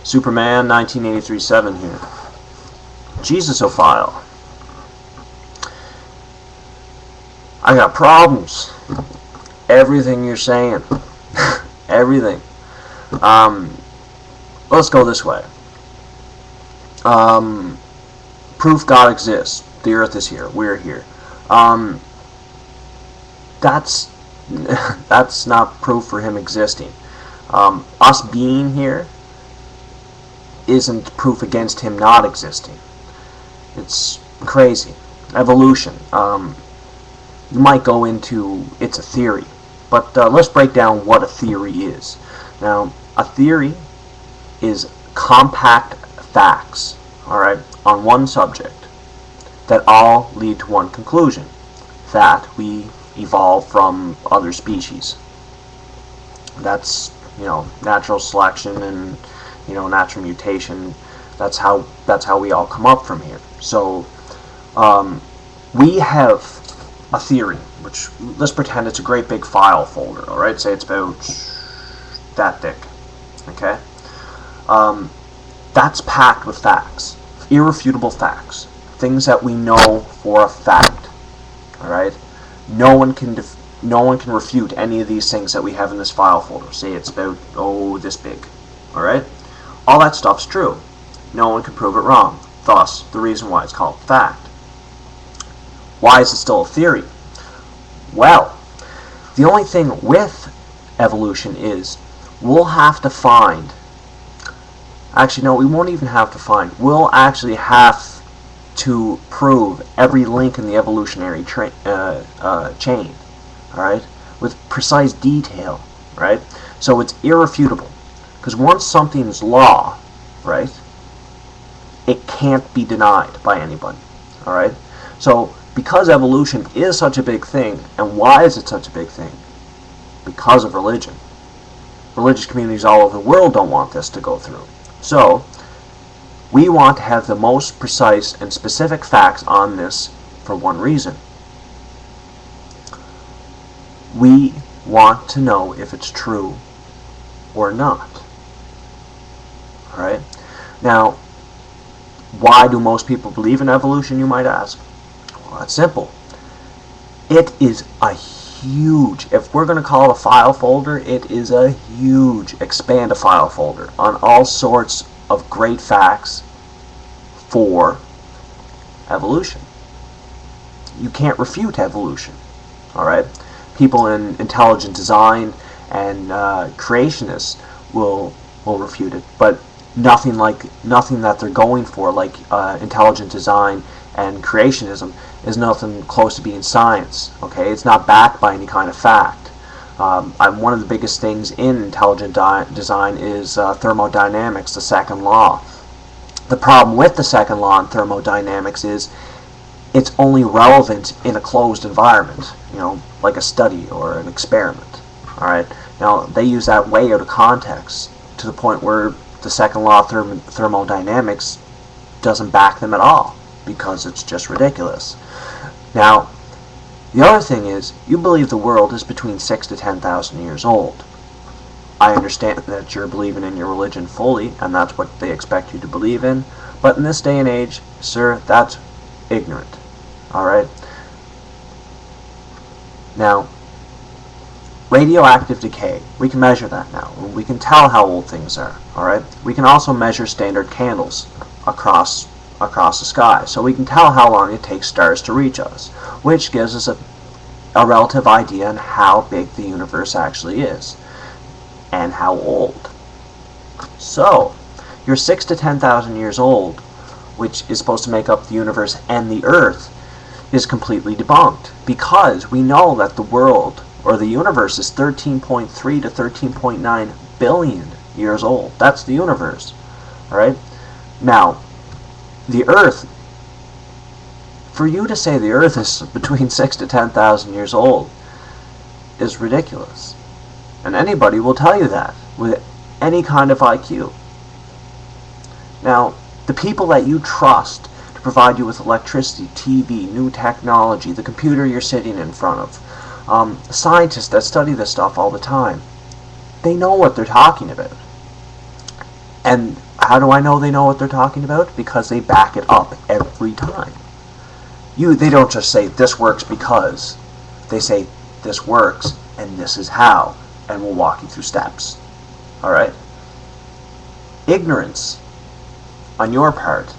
Superman 1983-7 here. Jesusophile. I got problems. Everything you're saying. Everything. Let's go this way. Proof God exists. The earth is here. We're here. That's not proof for him existing. Us being here isn't proof against him not existing. It's crazy. Evolution. You might go into it's a theory, but let's break down what a theory is. Now, a theory is compact facts, alright, on one subject that all lead to one conclusion, that we evolved from other species. That's, natural selection and, natural mutation. That's how we all come up from here. So, we have a theory, which, let's pretend it's a great big file folder, alright? Say it's about that thick, okay? That's packed with facts, irrefutable facts, things that we know for a fact, alright? No one can refute any of these things that we have in this file folder. Say it's about, this big, alright? All that stuff's true. No one can prove it wrong. Thus, the reason why it's called fact. Why is it still a theory? Well, the only thing with evolution is we'll have to find, actually no, we won't even have to find, we'll actually have to prove every link in the evolutionary chain, alright, with precise detail, right? So it's irrefutable, because once something's law, right, it can't be denied by anybody, alright? So, because evolution is such a big thing, and why is it such a big thing? Because of religion. Religious communities all over the world don't want this to go through. So, we want to have the most precise and specific facts on this for one reason. We want to know if it's true or not. Alright? Now, why do most people believe in evolution, you might ask? Well, that's simple. It is a huge, if we're going to call it a file folder, it is a huge expand a file folder on all sorts of great facts for evolution. You can't refute evolution. Alright? People in intelligent design and creationists will refute it, but nothing that they're going for, like intelligent design and creationism, is nothing close to being science. Okay, it's not backed by any kind of fact. One of the biggest things in intelligent design is thermodynamics, the second law. The problem with the second law in thermodynamics is it's only relevant in a closed environment, like a study or an experiment. Alright, now they use that way out of context to the point where the second law of thermodynamics doesn't back them at all, because it's just ridiculous. Now, the other thing is, you believe the world is between 6,000 to 10,000 years old. I understand that you're believing in your religion fully, and that's what they expect you to believe in, but in this day and age, sir, that's ignorant. Alright? Now, radioactive decay, we can measure that now. We can tell how old things are. Alright? We can also measure standard candles across the sky, so we can tell how long it takes stars to reach us, which gives us a relative idea on how big the universe actually is and how old. So, you're 6,000 to 10,000 years old, which is supposed to make up the universe and the Earth, is completely debunked, because we know that the world, or the universe, is 13.3 to 13.9 billion years old. That's the universe. Alright? Now, the Earth, for you to say the Earth is between 6,000 to 10,000 years old is ridiculous. And anybody will tell you that with any kind of IQ. Now, the people that you trust to provide you with electricity, TV, new technology, the computer you're sitting in front of, scientists that study this stuff all the time, they know what they're talking about. And How do I know they know what they're talking about? Because they back it up every time. They don't just say, this works because. They say, this works, and this is how, and we'll walk you through steps. Alright? Ignorance, on your part,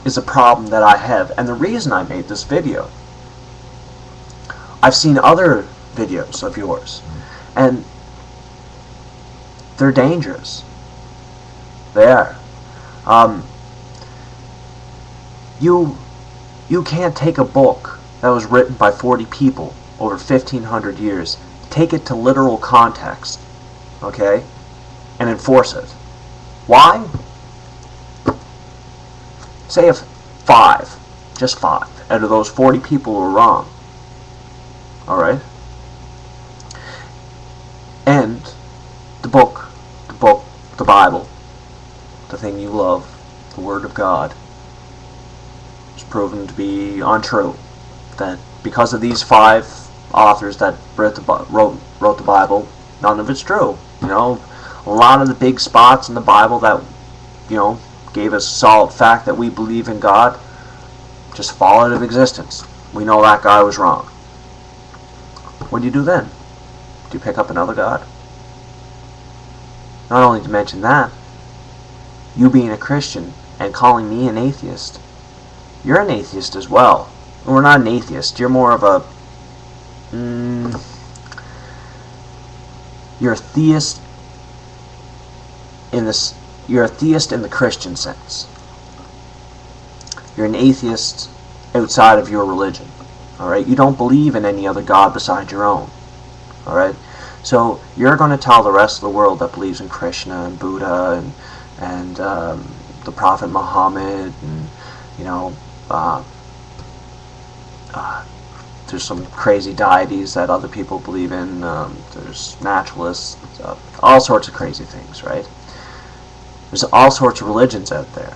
is a problem that I have, and the reason I made this video. I've seen other videos of yours, and they're dangerous. They are. You can't take a book that was written by 40 people over 1,500 years, take it to literal context, okay, and enforce it. Why? Say if just five, out of those 40 people were wrong, alright? And the Bible, the thing you love, the Word of God, is proven to be untrue. That because of these 5 authors that wrote the Bible, none of it's true. You know, a lot of the big spots in the Bible that, you know, gave us solid fact that we believe in God just fall out of existence. We know that guy was wrong. What do you do then? Do you pick up another God? Not only to mention that, you being a Christian and calling me an atheist, you're an atheist as well. We're not an atheist. You're more of a... you're a theist in this. You're a theist in the Christian sense. You're an atheist outside of your religion. Alright? You don't believe in any other God besides your own. Alright? So you're going to tell the rest of the world that believes in Krishna and Buddha and the Prophet Muhammad and, you know, there's some crazy deities that other people believe in. There's naturalists, all sorts of crazy things, right? There's all sorts of religions out there.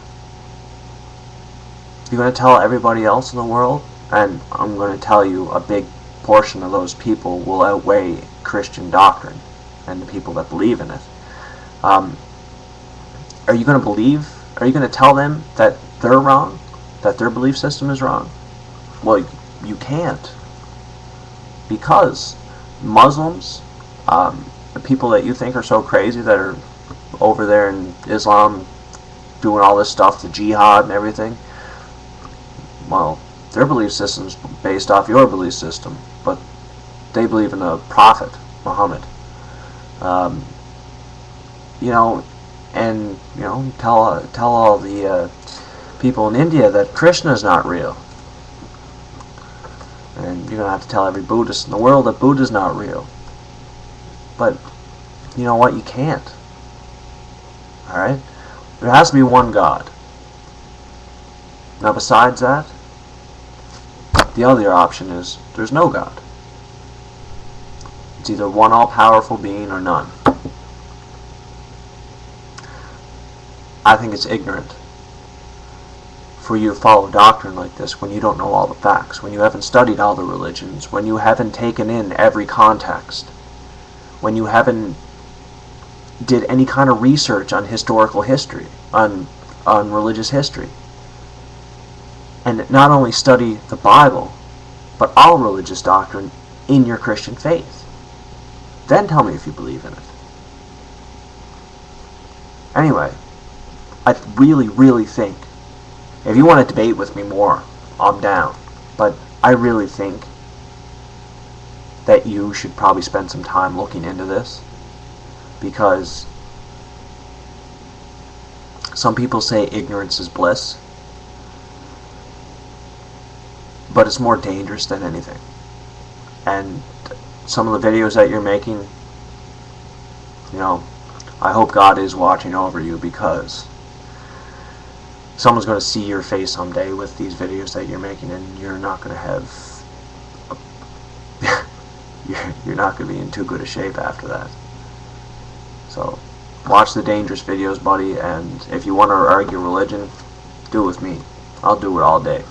You're going to tell everybody else in the world, and I'm going to tell you a big portion of those people will outweigh Christian doctrine and the people that believe in it. Are you going to believe? Are you going to tell them that they're wrong? That their belief system is wrong? Well, you can't. Because Muslims, the people that you think are so crazy that are over there in Islam doing all this stuff, the jihad and everything, well, their belief system's based off your belief system, but they believe in a prophet, Muhammad. You know, and, you know, tell all the people in India that Krishna is not real. And you're going to have to tell every Buddhist in the world that Buddha is not real. But, you know what? You can't. Alright? There has to be one God. Now besides that, the other option is there's no God. It's either one all-powerful being or none. I think it's ignorant for you to follow doctrine like this when you don't know all the facts, when you haven't studied all the religions, when you haven't taken in every context, when you haven't did any kind of research on historical history, on religious history. And not only study the Bible, but all religious doctrine in your Christian faith. Then tell me if you believe in it. Anyway, I really, really think, if you want to debate with me more, I'm down. But I really think that you should probably spend some time looking into this. Because some people say ignorance is bliss. But it's more dangerous than anything. And some of the videos that you're making, you know, I hope God is watching over you, because someone's going to see your face someday with these videos that you're making, and you're not going to have you're not going to be in too good a shape after that. So watch the dangerous videos, buddy, and if you want to argue religion, do it with me. I'll do it all day.